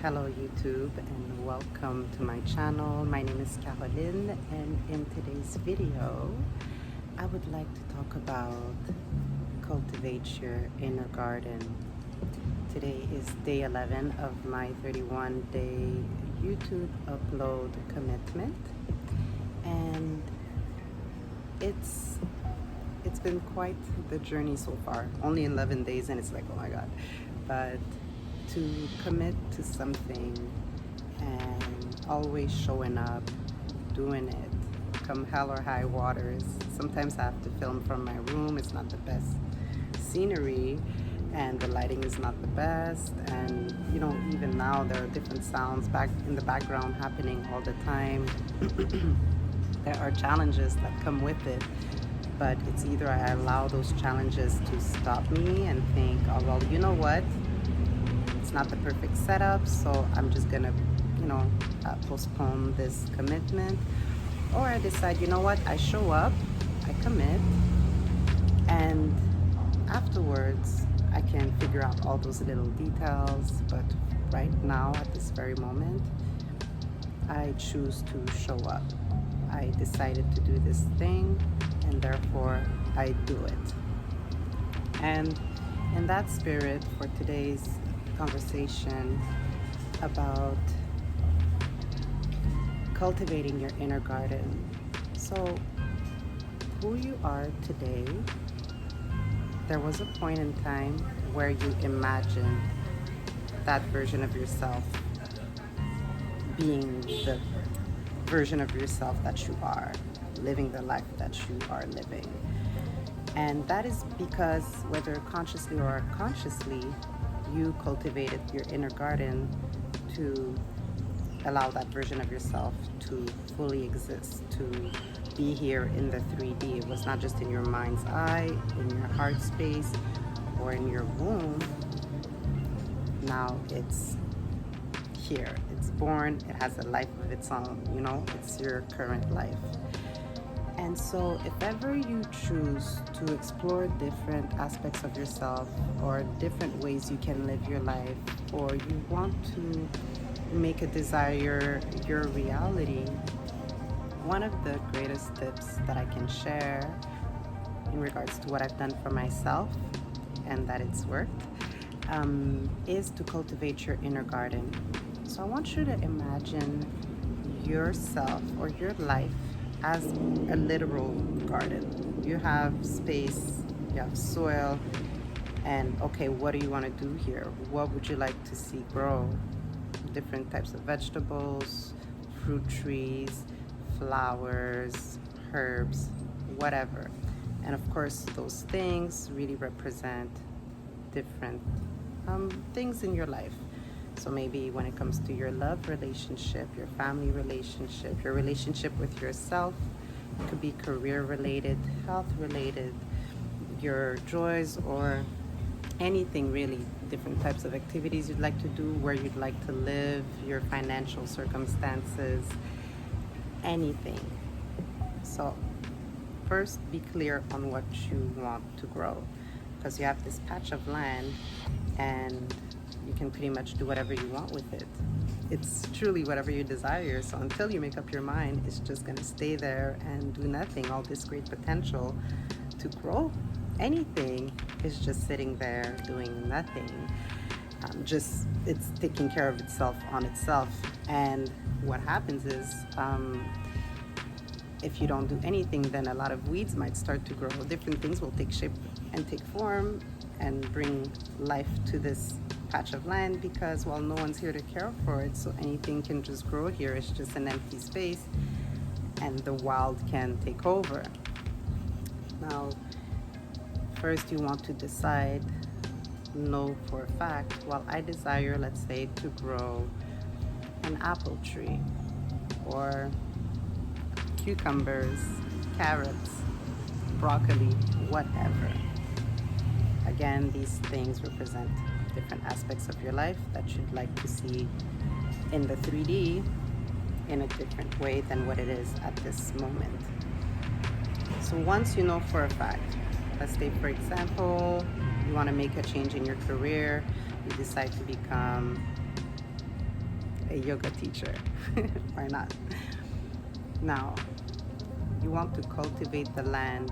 Hello YouTube and welcome to my channel. My name is Caroline, and in today's video I would like to talk about cultivate your inner garden. Today is day 11 of my 31-day YouTube upload commitment, and it's been quite the journey so far. Only 11 days and it's like, oh my god. But to commit to something and always showing up, doing it, come hell or high waters. Sometimes I have to film from my room. It's not the best scenery and the lighting is not the best, and even now there are different sounds back in the background happening all the time. There are challenges that come with it, but it's either I allow those challenges to stop me and think, oh well, you know what, it's not the perfect setup, so I'm just gonna postpone this commitment. Or I decide, you know what, I show up, I commit, and afterwards I can figure out all those little details. But right now, at this very moment, I choose to show up. I decided to do this thing, and therefore I do it. And in that spirit, for today's conversation about cultivating your inner garden. So, who you are today, there was a point in time where you imagined that version of yourself being the version of yourself that you are, living the life that you are living. And that is because, whether consciously or unconsciously, you cultivated your inner garden to allow that version of yourself to fully exist, to be here in the 3D. It was not just in your mind's eye, in your heart space, or in your womb. Now it's here. It's born. It has a life of its own. It's your current life. And so if ever you choose to explore different aspects of yourself or different ways you can live your life, or you want to make a desire your reality, one of the greatest tips that I can share in regards to what I've done for myself, and that it's worked, is to cultivate your inner garden. So I want you to imagine yourself or your life as a literal garden. You have space, you have soil, and okay, what do you want to do here? What would you like to see grow? Different types of vegetables, fruit trees, flowers, herbs, whatever. And of course, those things really represent different things in your life. So maybe when it comes to your love relationship, your family relationship, your relationship with yourself, it could be career related, health related, your joys, or anything really, different types of activities you'd like to do, where you'd like to live, your financial circumstances, anything. So first, be clear on what you want to grow, because you have this patch of land and you can pretty much do whatever you want with it. It's truly whatever you desire. So until you make up your mind, it's just going to stay there and do nothing. All this great potential to grow anything is just sitting there doing nothing. It's taking care of itself on itself. And what happens is, if you don't do anything, then a lot of weeds might start to grow. Different things will take shape and take form and bring life to this patch of land, because, well, no one's here to care for it, so anything can just grow here. It's just an empty space, and the wild can take over. Now, first you want to decide, know for a fact, well, I desire, let's say, to grow an apple tree, or cucumbers, carrots, broccoli, whatever. Again, these things represent different aspects of your life that you'd like to see in the 3D in a different way than what it is at this moment. So once you know for a fact, let's say, for example, you want to make a change in your career, you decide to become a yoga teacher. Why not? Now, you want to cultivate the land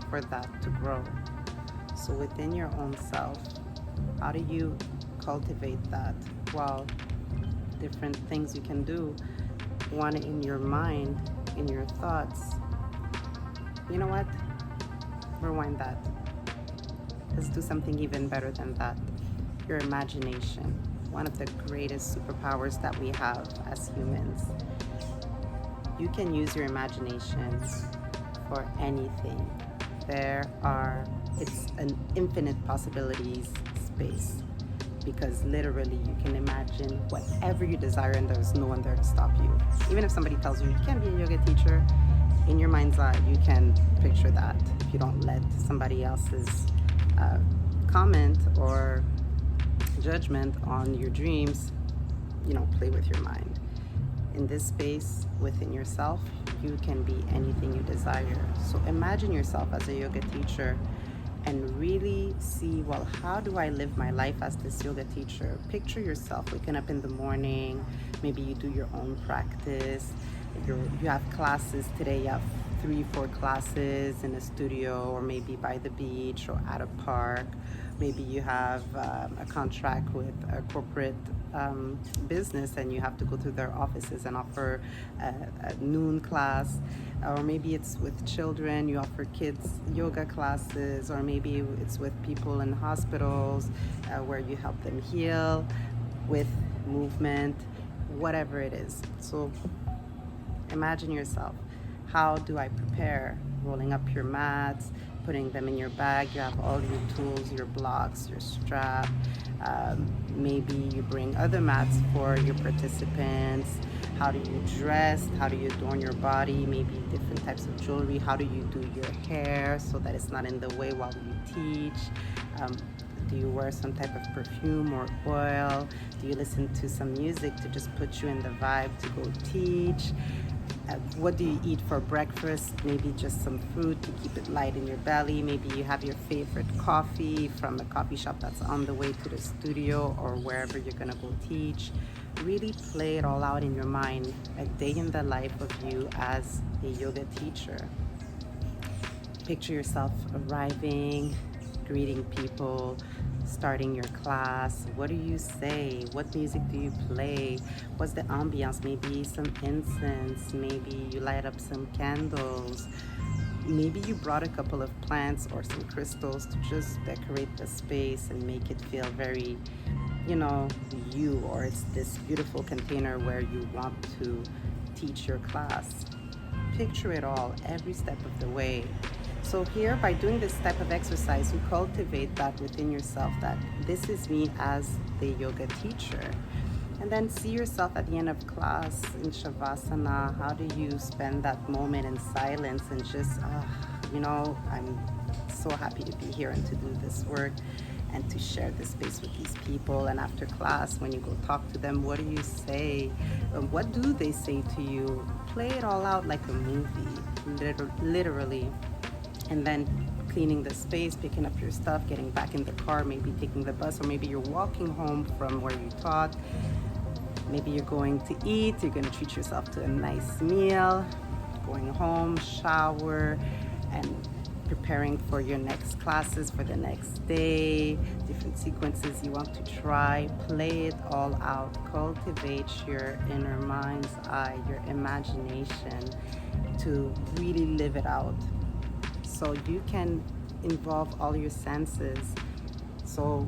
for that to grow. So within your own self, how do you cultivate that? Well, different things you can do. One, in your mind, in your thoughts. You know what? Rewind that. Let's do something even better than that. Your imagination. One of the greatest superpowers that we have as humans. You can use your imagination for anything. It's an infinite possibilities space, because literally you can imagine whatever you desire and there's no one there to stop you. Even if somebody tells you you can't be a yoga teacher, in your mind's eye you can picture that. If you don't let somebody else's comment or judgment on your dreams, play with your mind. In this space within yourself, you can be anything you desire. So imagine yourself as a yoga teacher and really see, well, how do I live my life as this yoga teacher? Picture yourself waking up in the morning. Maybe you do your own practice. You have classes today. You have 3-4 classes in a studio, or maybe by the beach or at a park. Maybe you have a contract with a corporate business and you have to go to their offices and offer a noon class. Or maybe it's with children, you offer kids yoga classes. Or maybe it's with people in hospitals where you help them heal with movement, whatever it is. So imagine yourself. How do I prepare? Rolling up your mats, putting them in your bag. You have all your tools, your blocks, your strap. Maybe you bring other mats for your participants. How do you dress? How do you adorn your body? Maybe different types of jewelry. How do you do your hair so that it's not in the way while you teach? Do you wear some type of perfume or oil? Do you listen to some music to just put you in the vibe to go teach? What do you eat for breakfast? Maybe just some fruit to keep it light in your belly. Maybe you have your favorite coffee from a coffee shop that's on the way to the studio or wherever you're gonna go teach. Really play it all out in your mind, a day in the life of you as a yoga teacher. Picture yourself arriving, greeting people, starting your class. What do you say? What music do you play? What's the ambiance? Maybe some incense. Maybe you light up some candles. Maybe you brought a couple of plants or some crystals to just decorate the space and make it feel very, you, or it's this beautiful container where you want to teach your class. Picture it all, every step of the way. So here, by doing this type of exercise, you cultivate that within yourself, that this is me as the yoga teacher. And then see yourself at the end of class in Shavasana. How do you spend that moment in silence and just, I'm so happy to be here and to do this work and to share this space with these people. And after class, when you go talk to them, what do you say? What do they say to you? Play it all out like a movie, literally. And then cleaning the space, picking up your stuff, getting back in the car, maybe taking the bus, or maybe you're walking home from where you taught. Maybe you're going to eat, you're going to treat yourself to a nice meal, going home, shower, and preparing for your next classes for the next day, different sequences you want to try. Play it all out. Cultivate your inner mind's eye, your imagination to really live it out. So you can involve all your senses. So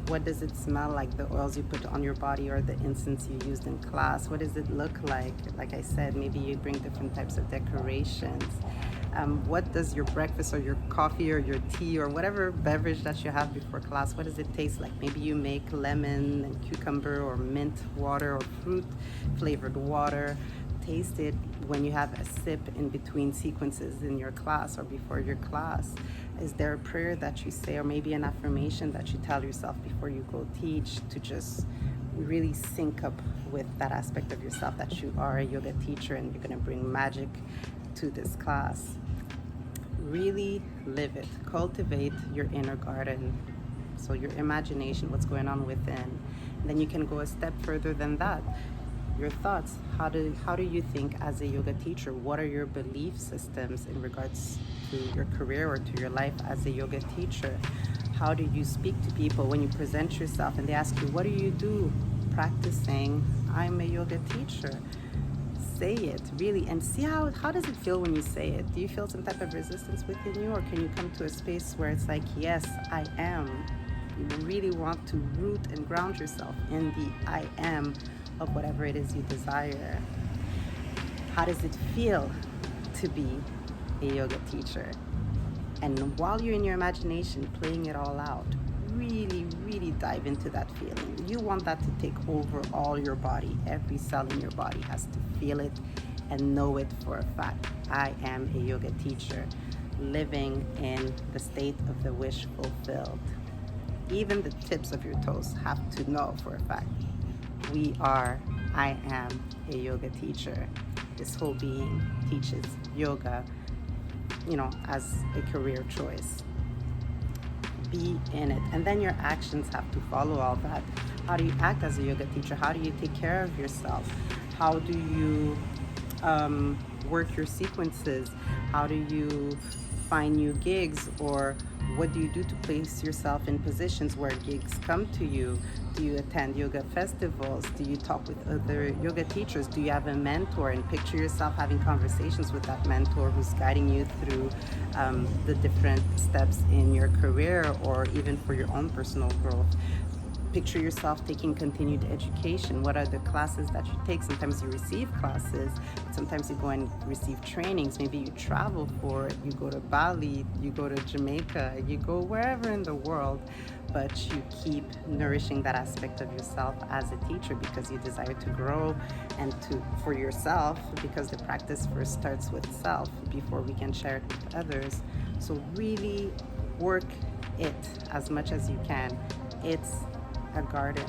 what does it smell like, the oils you put on your body or the incense you used in class? What does it look like? Like I said, maybe you bring different types of decorations. What does your breakfast or your coffee or your tea or whatever beverage that you have before class, what does it taste like? Maybe you make lemon and cucumber or mint water or fruit flavored water. Taste it when you have a sip in between sequences in your class or before your class. Is there a prayer that you say, or maybe an affirmation that you tell yourself before you go teach, to just really sync up with that aspect of yourself that you are a yoga teacher and you're going to bring magic to this class? Really live it. Cultivate your inner garden. So your imagination, what's going on within. Then you can go a step further than that. Your thoughts. How do you think as a yoga teacher? What are your belief systems in regards to your career or to your life as a yoga teacher? How do you speak to people when you present yourself and they ask you, what do you do practicing? I'm a yoga teacher. Say it really and see how does it feel when you say it. Do you feel some type of resistance within you, or can you come to a space where it's like, yes, I am? You really want to root and ground yourself in the I am of whatever it is you desire. How does it feel to be a yoga teacher? And while you're in your imagination playing it all out, really, really dive into that feeling. You want that to take over all your body. Every cell in your body has to feel it and know it for a fact. I am a yoga teacher, living in the state of the wish fulfilled. Even the tips of your toes have to know for a fact. I am a yoga teacher. This whole being teaches yoga, as a career choice. Be in it. And then your actions have to follow all that. How do you act as a yoga teacher? How do you take care of yourself? How do you work your sequences? How do you find new gigs? Or what do you do to place yourself in positions where gigs come to you? Do you attend yoga festivals? Do you talk with other yoga teachers? Do you have a mentor? And picture yourself having conversations with that mentor who's guiding you through the different steps in your career or even for your own personal growth. Picture yourself taking continued education. What are the classes that you take? Sometimes you receive classes, sometimes you go and receive trainings. Maybe you travel for it. You go to Bali, you go to Jamaica, you go wherever in the world, but you keep nourishing that aspect of yourself as a teacher because you desire to grow and for yourself, because the practice first starts with self before we can share it with others. So really work it as much as you can. It's a garden.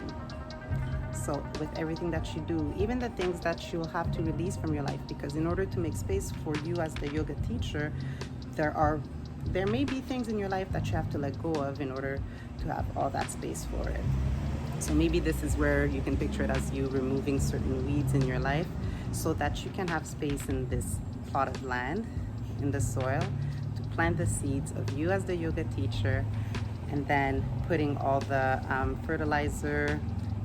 So with everything that you do, even the things that you'll have to release from your life, because in order to make space for you as the yoga teacher, there may be things in your life that you have to let go of in order to have all that space for it. So maybe this is where you can picture it as you removing certain weeds in your life so that you can have space in this plot of land, in the soil, to plant the seeds of you as the yoga teacher, and then putting all the fertilizer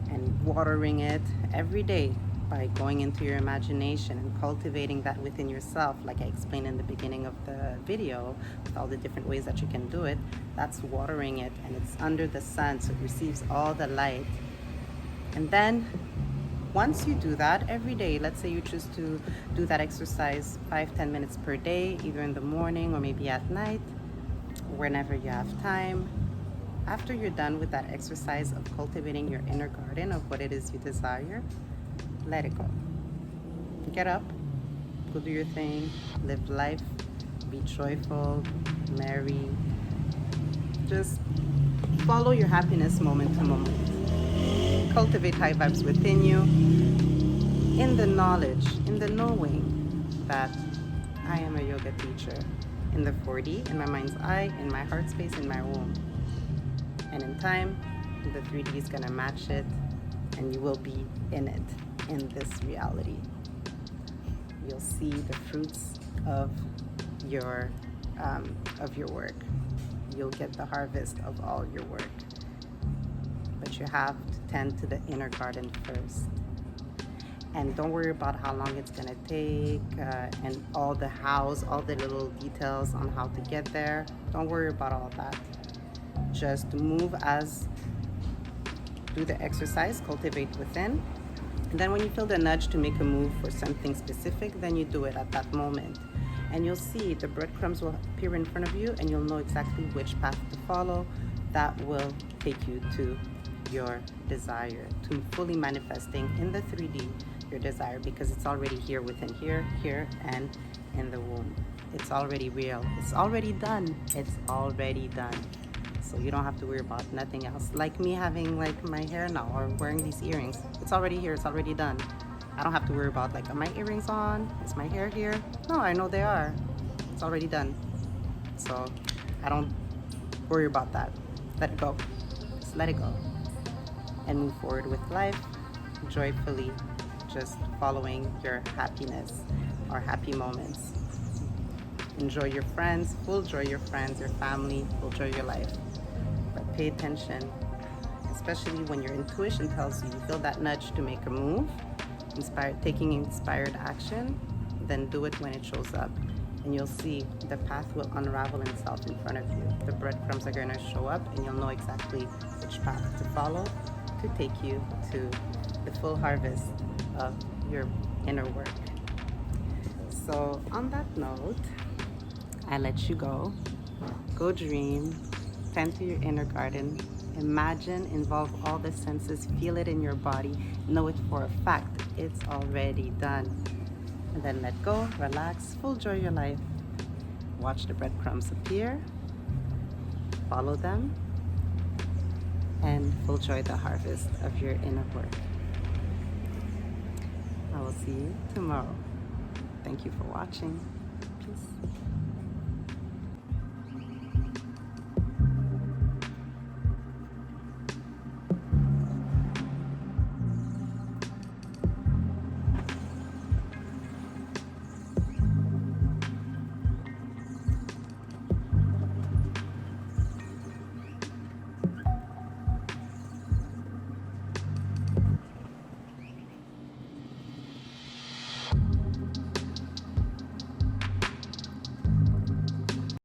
and watering it every day by going into your imagination and cultivating that within yourself, like I explained in the beginning of the video, with all the different ways that you can do it. That's watering it, and it's under the sun, so it receives all the light. And then once you do that every day, let's say you choose to do that exercise 5-10 minutes per day, either in the morning or maybe at night, whenever you have time. After you're done with that exercise of cultivating your inner garden of what it is you desire, let it go. Get up, go do your thing, live life, be joyful, merry. Just follow your happiness moment to moment. Cultivate high vibes within you, in the knowledge, in the knowing that I am a yoga teacher, in the 4D, in my mind's eye, in my heart space, in my womb. And in time, the 3D is gonna match it, and you will be in it, in this reality. You'll see the fruits of your work. You'll get the harvest of all your work. But you have to tend to the inner garden first. And don't worry about how long it's gonna take and all the hows, all the little details on how to get there. Don't worry about all that. Just move do the exercise, cultivate within. And then when you feel the nudge to make a move for something specific, then you do it at that moment. And you'll see the breadcrumbs will appear in front of you, and you'll know exactly which path to follow. That will take you to your desire, to fully manifesting in the 3D your desire, because it's already here within here, and in the womb. It's already real. It's already done. It's already done. So you don't have to worry about nothing else. Like me having like my hair now or wearing these earrings. It's already here. It's already done. I don't have to worry about like, are my earrings on? Is my hair here? No, I know they are. It's already done. So I don't worry about that. Let it go. Just let it go. and move forward with life joyfully, just following your happiness or happy moments. Enjoy your friends, full joy your friends, your family, full joy your life. But pay attention, especially when your intuition tells you you feel that nudge to make a move, taking inspired action, then do it when it shows up. And you'll see the path will unravel itself in front of you. The breadcrumbs are going to show up, and you'll know exactly which path to follow to take you to the full harvest of your inner work. So, on that note, I let you go. Go dream, tend to your inner garden, imagine, involve all the senses, feel it in your body, know it for a fact, it's already done. And then let go, relax, full joy your life. Watch the breadcrumbs appear, follow them, and full joy the harvest of your inner work. I will see you tomorrow. Thank you for watching. Peace.